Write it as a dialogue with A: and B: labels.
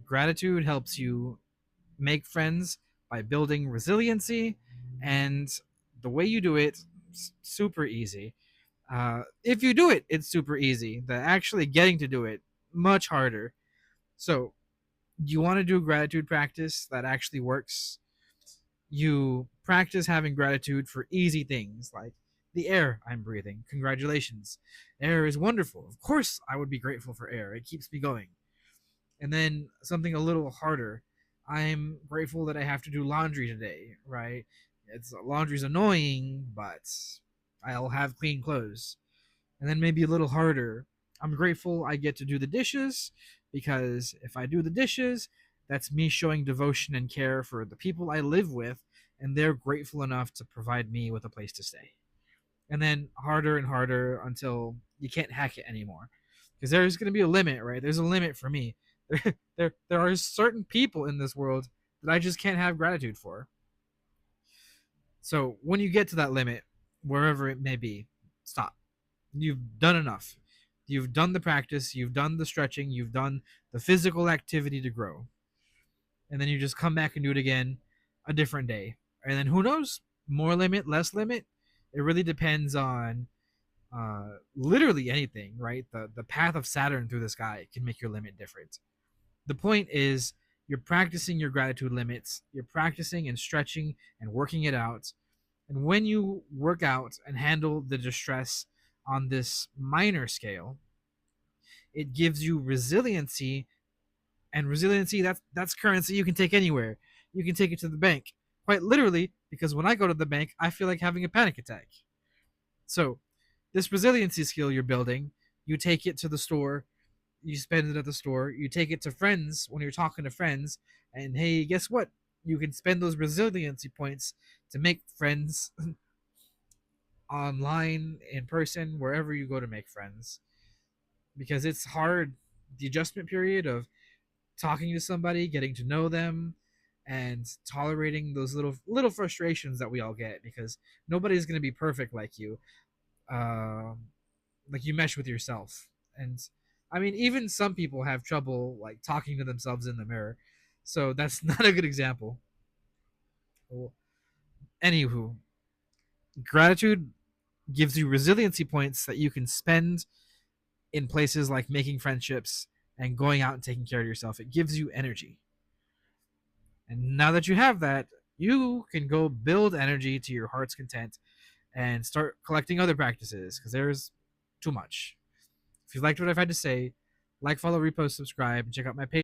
A: Gratitude helps you make friends by building resiliency, and the way you do it, super easy. If you do it, it's super easy. The actually getting to do it, much harder. So you want to do gratitude practice that actually works. You practice having gratitude for easy things like the air I'm breathing. Congratulations. Air is wonderful. Of course, I would be grateful for air. It keeps me going. And then something a little harder. I'm grateful that I have to do laundry today, right? It's laundry's annoying, but I'll have clean clothes. And then maybe a little harder. I'm grateful I get to do the dishes because if I do the dishes, that's me showing devotion and care for the people I live with, and they're grateful enough to provide me with a place to stay. And then harder and harder until you can't hack it anymore. Because there's going to be a limit, right? There's a limit for me. There are certain people in this world that I just can't have gratitude for. So when you get to that limit, wherever it may be, stop. You've done enough. You've done the practice, you've done the stretching, you've done the physical activity to grow. And then you just come back and do it again a different day. And then who knows? More limit, less limit. It really depends on literally anything, right? The path of Saturn through the sky can make your limit different. The point is you're practicing your gratitude limits, you're practicing and stretching and working it out. And when you work out and handle the distress on this minor scale, it gives you resiliency, and resiliency, that's currency you can take anywhere. You can take it to the bank, quite literally, because when I go to the bank, I feel like having a panic attack. So, this resiliency skill you're building, you take it to the store, you spend it at the store, you take it to friends when you're talking to friends, and hey, guess what? You can spend those resiliency points to make friends online, in person, wherever you go to make friends. Because it's hard, the adjustment period of talking to somebody, getting to know them, and tolerating those little frustrations that we all get, because nobody's going to be perfect like you. Uh, like you mesh with yourself, and I mean, even some people have trouble like talking to themselves in the mirror, so that's not a good example. Well, anywho, gratitude gives you resiliency points that you can spend in places like making friendships and going out and taking care of yourself. It gives you energy. And now that you have that, you can go build energy to your heart's content and start collecting other practices because there's too much. If you liked what I've had to say, like, follow, repost, subscribe, and check out my page.